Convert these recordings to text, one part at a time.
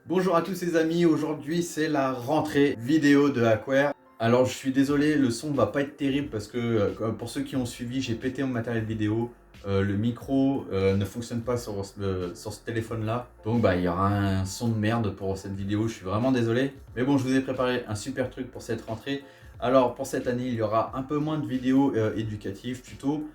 Bonjour à tous les amis, aujourd'hui c'est la rentrée vidéo de Hackware. Alors je suis désolé, le son va pas être terrible parce que pour ceux qui ont suivi, j'ai pété mon matériel vidéo. Le micro ne fonctionne pas sur ce téléphone là. Donc il y aura un son de merde pour cette vidéo, je suis vraiment désolé. Mais bon, je vous ai préparé un super truc pour cette rentrée. Alors pour cette année, il y aura un peu moins de vidéos éducatives, tuto.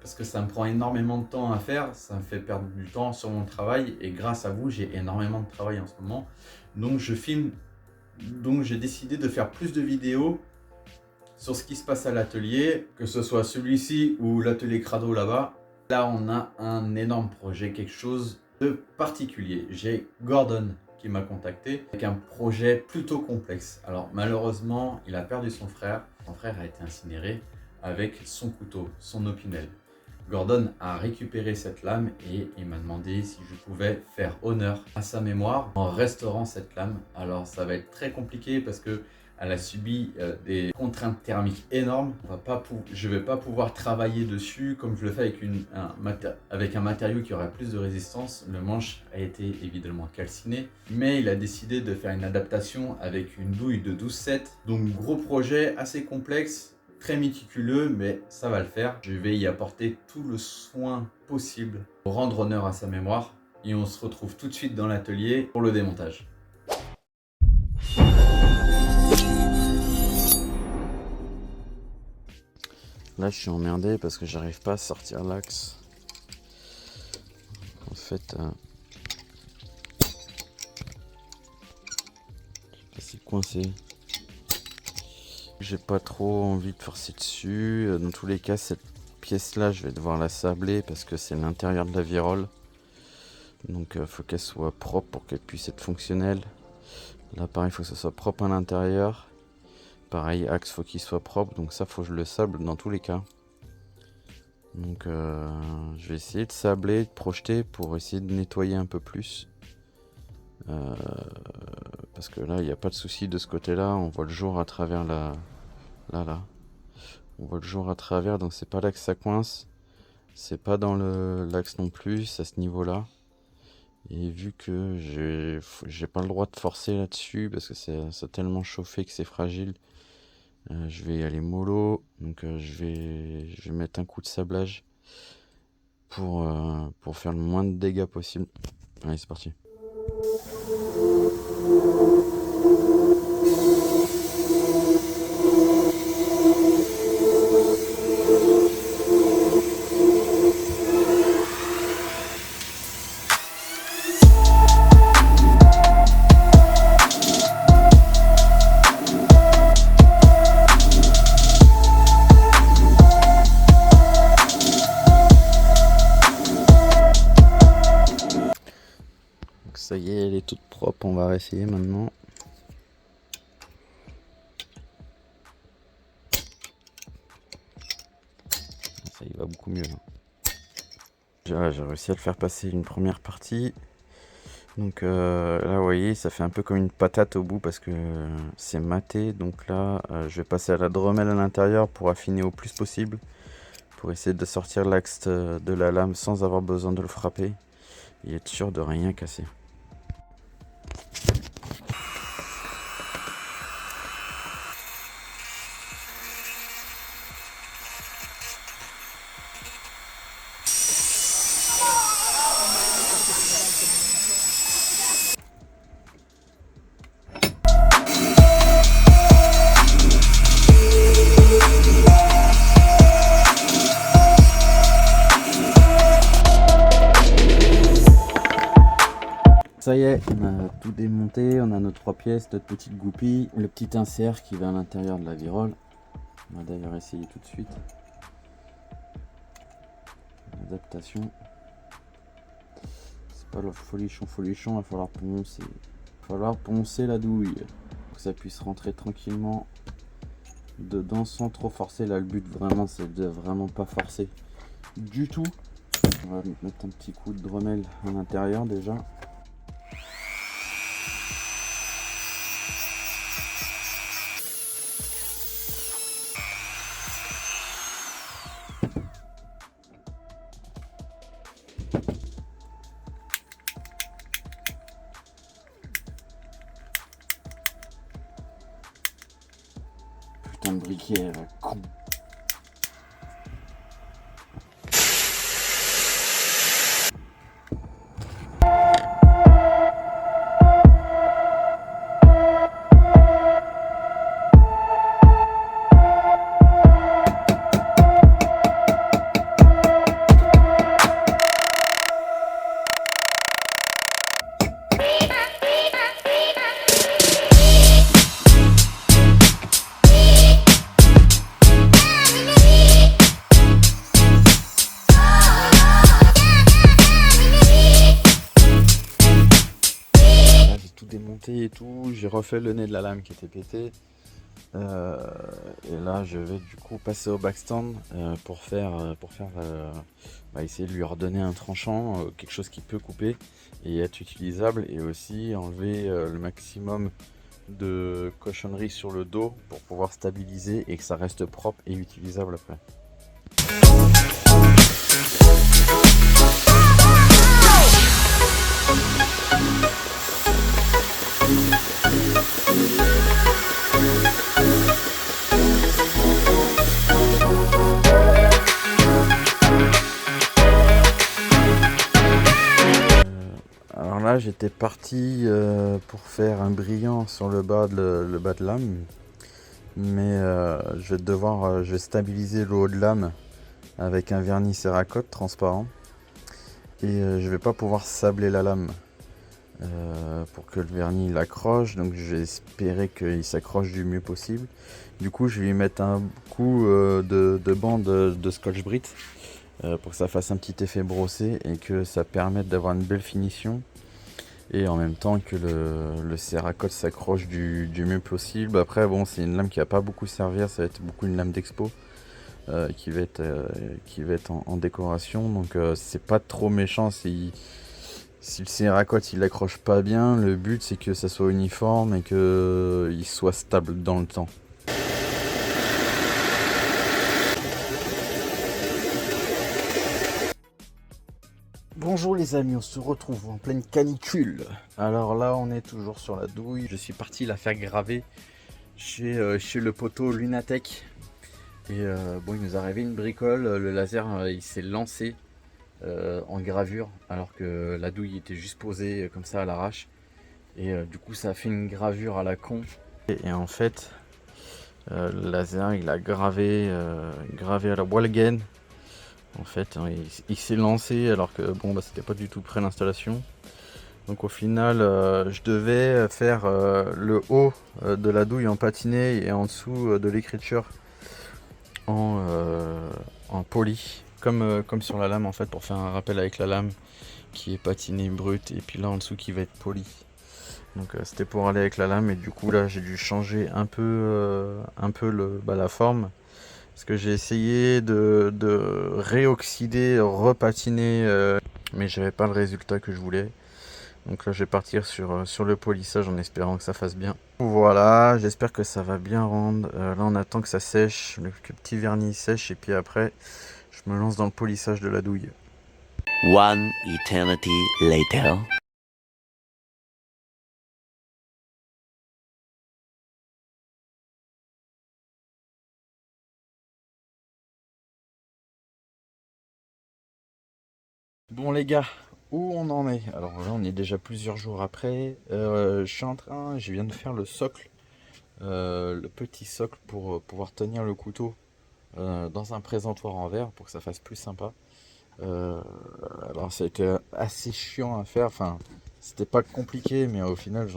Parce que ça me prend énormément de temps à faire, ça me fait perdre du temps sur mon travail et grâce à vous j'ai énormément de travail en ce moment. Donc je filme, donc j'ai décidé de faire plus de vidéos sur ce qui se passe à l'atelier, que ce soit celui-ci ou l'atelier Crado là-bas. Là on a un énorme projet, quelque chose de particulier. J'ai Gordon qui m'a contacté avec un projet plutôt complexe. Alors malheureusement il a perdu son frère a été incinéré avec son couteau, son opinel. Gordon a récupéré cette lame et il m'a demandé si je pouvais faire honneur à sa mémoire en restaurant cette lame. Alors ça va être très compliqué parce que elle a subi des contraintes thermiques énormes. Je ne vais pas pouvoir travailler dessus comme je le fais avec un matériau qui aura plus de résistance. Le manche a été évidemment calciné, mais il a décidé de faire une adaptation avec une douille de 12,7. Donc gros projet assez complexe, très méticuleux, mais ça va le faire. Je vais y apporter tout le soin possible pour rendre honneur à sa mémoire. Et on se retrouve tout de suite dans l'atelier pour le démontage. Là, je suis emmerdé parce que j'arrive pas à sortir l'axe. En fait, c'est coincé. J'ai pas trop envie de forcer dessus. Dans tous les cas, cette pièce-là, je vais devoir la sabler parce que c'est l'intérieur de la virole. Donc, il faut qu'elle soit propre pour qu'elle puisse être fonctionnelle. Là, pareil, il faut que ce soit propre à l'intérieur. Pareil, axe, faut qu'il soit propre. Donc ça, faut que je le sable dans tous les cas. Donc je vais essayer de sabler, de projeter pour essayer de nettoyer un peu plus. Parce que là, il n'y a pas de souci de ce côté-là. On voit le jour à travers la... Là. On voit le jour à travers, donc c'est pas là que ça coince. C'est pas dans l'axe non plus, à ce niveau-là. Et vu que j'ai pas le droit de forcer là-dessus, parce que ça a tellement chauffé que c'est fragile, je vais y aller mollo. Donc je vais mettre un coup de sablage pour faire le moins de dégâts possible. Allez, c'est parti. Ça y est, elle est toute propre, on va essayer maintenant. Ça y va beaucoup mieux. Là, j'ai réussi à le faire passer une première partie. Donc là, vous voyez, ça fait un peu comme une patate au bout parce que c'est maté. Donc là, je vais passer à la Dremel à l'intérieur pour affiner au plus possible. Pour essayer de sortir l'axe de la lame sans avoir besoin de le frapper. Et être sûr de rien casser. Ça y est, on a tout démonté, on a nos 3 pièces, notre petite goupille, le petit insert qui va à l'intérieur de la virole. On va d'ailleurs essayer tout de suite. Adaptation. C'est pas le folichon, il va falloir poncer. Il va falloir poncer la douille pour que ça puisse rentrer tranquillement dedans sans trop forcer. Là, le but vraiment, c'est de vraiment pas forcer du tout. On va mettre un petit coup de Dremel à l'intérieur déjà. briquet à la con. Démonté et tout, j'ai refait le nez de la lame qui était pété et là je vais du coup passer au backstand pour essayer de lui redonner un tranchant, quelque chose qui peut couper et être utilisable, et aussi enlever le maximum de cochonneries sur le dos pour pouvoir stabiliser et que ça reste propre et utilisable après. Alors là j'étais parti pour faire un brillant sur le bas de lame, mais je vais stabiliser le haut de lame avec un vernis céracote transparent, et je vais pas pouvoir sabler la lame pour que le vernis l'accroche, donc je vais espérer qu'il s'accroche du mieux possible. Du coup je vais lui mettre un coup de bande de Scotch-Brite pour que ça fasse un petit effet brossé et que ça permette d'avoir une belle finition, et en même temps que le céracote s'accroche du mieux possible. Après bon, c'est une lame qui va pas beaucoup servir, ça va être beaucoup une lame d'expo qui va être en décoration, donc c'est pas trop méchant si le céracote il accroche pas bien. Le but c'est que ça soit uniforme et que il soit stable dans le temps. Bonjour les amis, on se retrouve en pleine canicule. Alors là on est toujours sur la douille. Je suis parti la faire graver chez le poteau Lunatech. Et bon, il nous est arrivé une bricole, le laser il s'est lancé en gravure alors que la douille était juste posée comme ça à l'arrache. Et du coup ça a fait une gravure à la con. Et en fait le laser il a gravé à la Walgen. En fait il s'est lancé alors que bon c'était pas du tout prêt l'installation. Donc au final je devais faire le haut de la douille en patiné et en dessous de l'écriture en poli, comme sur la lame en fait, pour faire un rappel avec la lame qui est patinée brute, et puis là en dessous qui va être poli. Donc c'était pour aller avec la lame, et du coup là j'ai dû changer un peu la forme, parce que j'ai essayé de réoxyder, repatiner, mais j'avais pas le résultat que je voulais. Donc là je vais partir sur le polissage en espérant que ça fasse bien. Voilà, j'espère que ça va bien rendre. Là on attend que ça sèche, que le petit vernis sèche, et puis après je me lance dans le polissage de la douille. One eternity later. Bon les gars, où on en est? Alors là on est déjà plusieurs jours après. Je viens de faire le socle, le petit socle pour pouvoir tenir le couteau dans un présentoir en verre pour que ça fasse plus sympa. Alors ça a été assez chiant à faire, enfin c'était pas compliqué, mais au final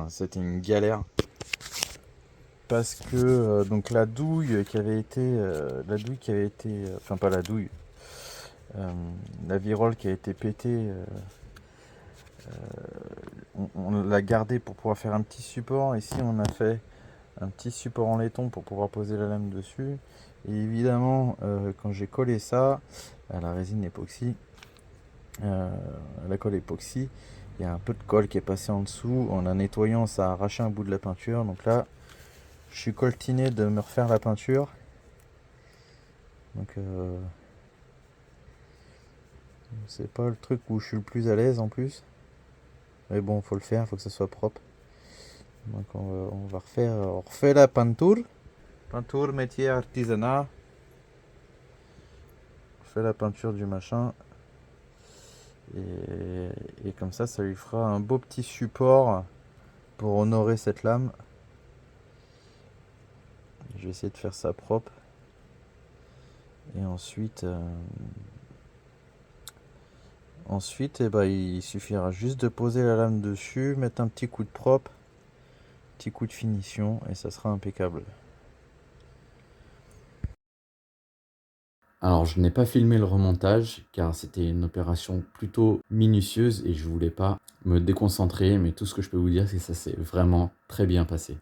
c'était une galère. Parce que donc la douille qui avait été, enfin pas la douille, la virole qui a été pétée, on l'a gardée pour pouvoir faire un petit support. Ici on a fait un petit support en laiton pour pouvoir poser la lame dessus. Et évidemment quand j'ai collé ça à la résine époxy, à la colle époxy, il y a un peu de colle qui est passé en dessous. En la nettoyant, ça a arraché un bout de la peinture. Donc là je suis coltiné de me refaire la peinture. Donc c'est pas le truc où je suis le plus à l'aise en plus. Mais bon, faut le faire, faut que ça soit propre. Donc on refait la peinture. Peinture, métier, artisanat. On fait la peinture du machin. Et comme ça lui fera un beau petit support pour honorer cette lame. Je vais essayer de faire ça propre. Et ensuite, eh ben, il suffira juste de poser la lame dessus, mettre un petit coup de propre, petit coup de finition, et ça sera impeccable. Alors, je n'ai pas filmé le remontage car c'était une opération plutôt minutieuse et je voulais pas me déconcentrer, mais tout ce que je peux vous dire, c'est que ça s'est vraiment très bien passé.